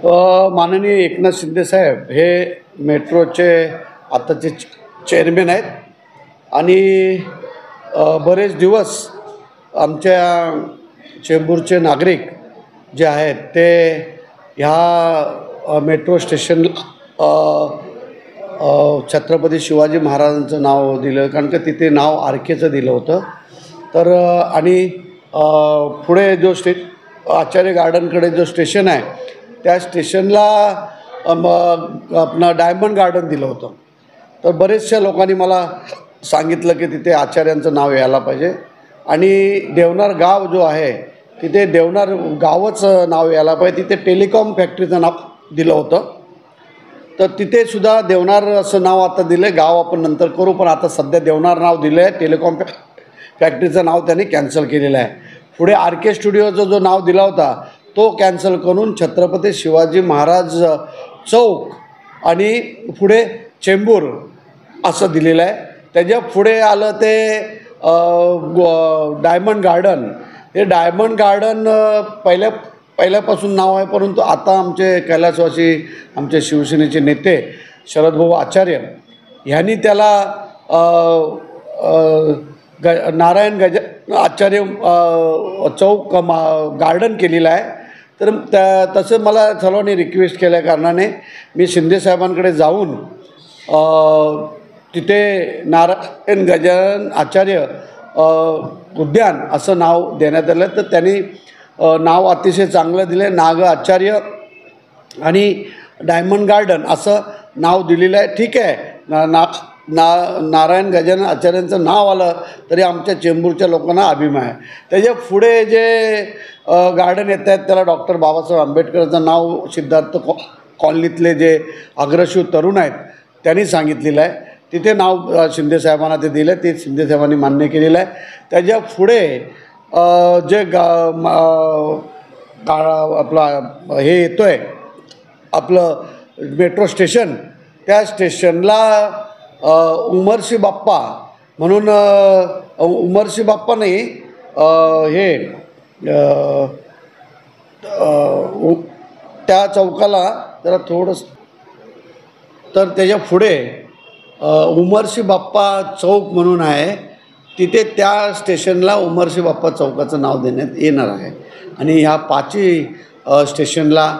माननीय एकनाथ शिंदे साहेब हे मेट्रोचे आताचे चेअरमॅन आहेत आणि बरेच दिवस आमच्या चेंबूरचे नागरिक जे आहेत ते ह्या मेट्रो स्टेशनला छत्रपती शिवाजी महाराजांचं नाव दिलं, कारण का तिथे नाव आरकेचं दिलं होतं. तर आणि पुढे जो आचार्य गार्डनकडे जो स्टेशन आहे त्या स्टेशनला आपलं डायमंड गार्डन दिलं होतं. तर बरेचशा लोकांनी मला सांगितलं की तिथे आचार्यांचं नाव यायला पाहिजे आणि देवनार गाव जो आहे तिथे देवनार गावचं नाव यायला पाहिजे. तिथे टेलिकॉम फॅक्टरीचं नाव दिलं होतं, तर तिथे सुद्धा देवनार असं नाव आता दिलं आहे. गाव आपण नंतर करू, पण आता सध्या देवनार नाव दिलं आहे. टेलिकॉम फॅक्टरीचं नाव त्यांनी कॅन्सल केलेलं आहे. पुढे आर के स्टुडिओचं जो नाव दिला होता तो कॅन्सल करून छत्रपती शिवाजी महाराज चौक आणि पुढे चेंबूर असं दिलेलं आहे. त्याच्या पुढे आलं ते डायमंड गार्डन. हे डायमंड गार्डन पहिल्यापासून नाव आहे, परंतु आता आमचे कैलासवासी आमचे शिवसेनेचे नेते शरदभाऊ आचार्य ह्यांनी त्याला नारायण आचार्य चौक गार्डन केलेलं आहे. तर तसं मला सर्वांनी रिक्वेस्ट केल्या कारणाने मी शिंदे साहेबांकडे जाऊन तिथे नारायण गजानन आचार्य उद्यान असं नाव देण्यात आलं. तर त्यांनी नाव अतिशय चांगलं दिलं आहे. नाग आचार्य आणि डायमंड गार्डन असं नाव दिलेलं आहे. ठीक आहे, नारायण गजानन आचार्यांचं नाव आलं तरी आमच्या चेंबूरच्या लोकांना अभिमान आहे. त्याच्या पुढे जे गार्डन येत आहेत त्याला डॉक्टर बाबासाहेब आंबेडकरांचं नाव सिद्धार्थ कॉलनीतले जे अग्रशिव तरुण आहेत त्यांनी सांगितलेलं आहे. तिथे नाव शिंदेसाहेबांना ते दिलं, ते शिंदेसाहेबांनी मान्य केलेलं आहे. त्याच्या पुढे जे आपला हे येतो आहे आपलं मेट्रो स्टेशन, त्या स्टेशनला उमरशी बाप्पा म्हणून उमरशी बाप्पा नाही हे त्या चौकाला जरा थोडंसं, तर त्याच्या पुढे उमरशी बाप्पा चौक म्हणून आहे. तिथे त्या स्टेशनला उमरशी बाप्पा चौकाचं नाव देण्यात येणार आहे. आणि ह्या पाचही स्टेशनला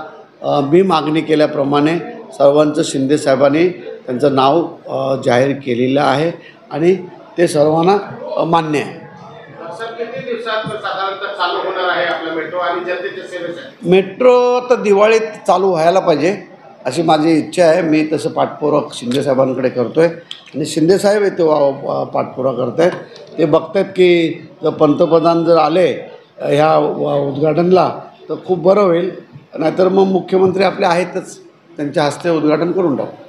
मी मागणी केल्याप्रमाणे सर्वांचं शिंदेसाहेबांनी त्यांचं नाव जाहीर केलेलं आहे आणि ते सर्वांना मान्य आहे. मेट्रो आता दिवाळीत चालू व्हायला पाहिजे अशी माझी इच्छा आहे. मी तसं पाठपुरावा शिंदेसाहेबांकडे करतो आहे आणि शिंदेसाहेब ते पाठपुरावा करत आहेत. ते बघत आहेत की जर पंतप्रधान जर आले ह्या उद्घाटनला तर खूप बरं होईल, नाहीतर मग मुख्यमंत्री आपले आहेतच, त्यांच्या हस्ते उद्घाटन करून टाकू.